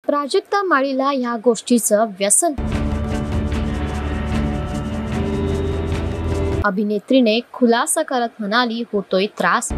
प्राजक्ता माळीला या गोष्टीचं व्यसन. अभिनेत्रीने खुलासा करत म्हणाली, होतोय त्रास.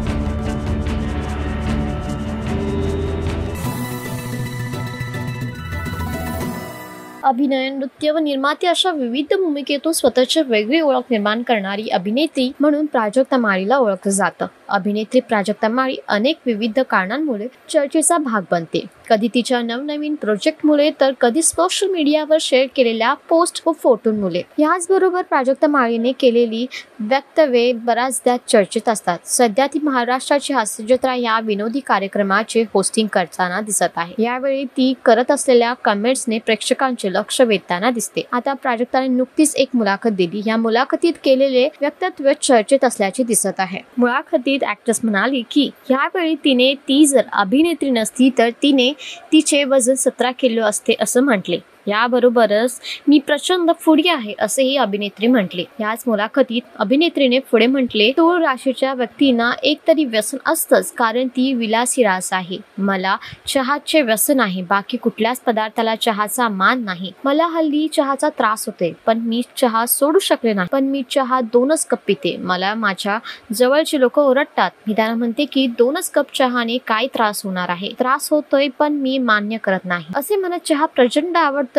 अभिनय, नृत्य व निर्माती अशा विविध भूमिकेतून स्वतःची वेगळी ओळख निर्माण करणारी अभिनेत्री म्हणून प्राजक्ता माळीला ओळखलं जातं. अभिनेत्री प्राजक्ता माळी अनेक विविध कारणांमुळे चर्चेचा भाग बनते. कधी तिच्या नवनवीन प्रोजेक्टमुळे, तर कधी सोशल मीडियावर शेअर केलेल्या पोस्ट व फोटोंमुळे. याचबरोबर प्राजक्ता माळीने केलेली वक्तव्ये बऱ्याचदा चर्चेत असतात. सध्या ती महाराष्ट्राची हास्य जत्रा या विनोदी कार्यक्रमाचे होस्टिंग करताना दिसत आहे. यावेळी ती करत असलेल्या कमेंट्सने प्रेक्षकांचे लक्ष वेधताना दिसते. आता प्राजक्ताने नुकतीच एक मुलाखत दिली. या मुलाखतीत केलेले वक्तव्य चर्चेत असल्याचे दिसत आहे. मुलाखतीत ऍक्ट्रेस म्हणाली की यावेळी ती जर अभिनेत्री नसती तर तिने तिचे वजन 17 किलो असते असं म्हटले. याबरोबरच मी प्रचंड फुडी आहे असेही अभिनेत्री म्हटले. याच मुलाखतीत अभिनेत्रीने पुढे म्हटले, तूळ राशीच्या व्यक्तींना एकतरी व्यसन असतंच, कारण ती विलासी रास आहे. मला चहाचे व्यसन आहे. बाकी कुठल्याच पदार्थाला चहाचा मान नाही. मला हल्ली चहाचा त्रास होते, पण मी चहा सोडू शकले नाही. पण मी चहा 2च कप पिते. मला माझ्या जवळचे लोक ओरडतात. मी त्यांना म्हणते की 2च कप चहाने काय त्रास होणार आहे. त्रास होतोय, पण मी मान्य करत नाही. असे म्हणत चहा प्रचंड आवडतं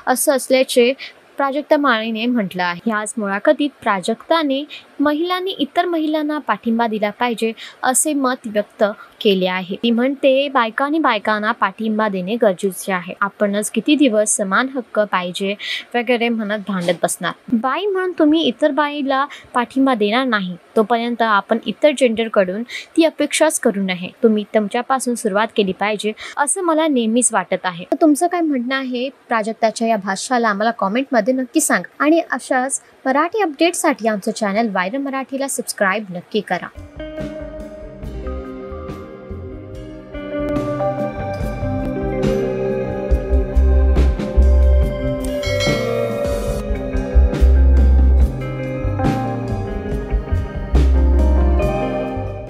असं असल्याचे प्राजक्ता माळीने म्हटलं आहे. याच मुलाखतीत प्राजक्ताने महिलांनी इतर महिलांना पाठिंबा दिला पाहिजे असे मत व्यक्त केले आहे. ती म्हणते, बायकांना पाठिंबा देणे गरजेचे आहे. आपणच किती दिवस समान हक्क पाहिजे वगैरे म्हणत भांडत बसणार. बाई म्हणून तुम्ही इतर बाईला पाठिंबा देणार नाही तोपर्यंत आपण इतर जेंडरकडून ती अपेक्षाच करू नये. तुम्ही तुमच्यापासून सुरुवात केली पाहिजे असं मला नेहमीच वाटत आहे. तुमचं काय म्हणणं आहे प्राजक्ताच्या या भाषणाला आम्हाला कॉमेंटमध्ये नक्की सांगा. आणि अशाच मराठी अपडेटसाठी आमचं चॅनल व्हायरल मराठीला सबस्क्राईब नक्की करा.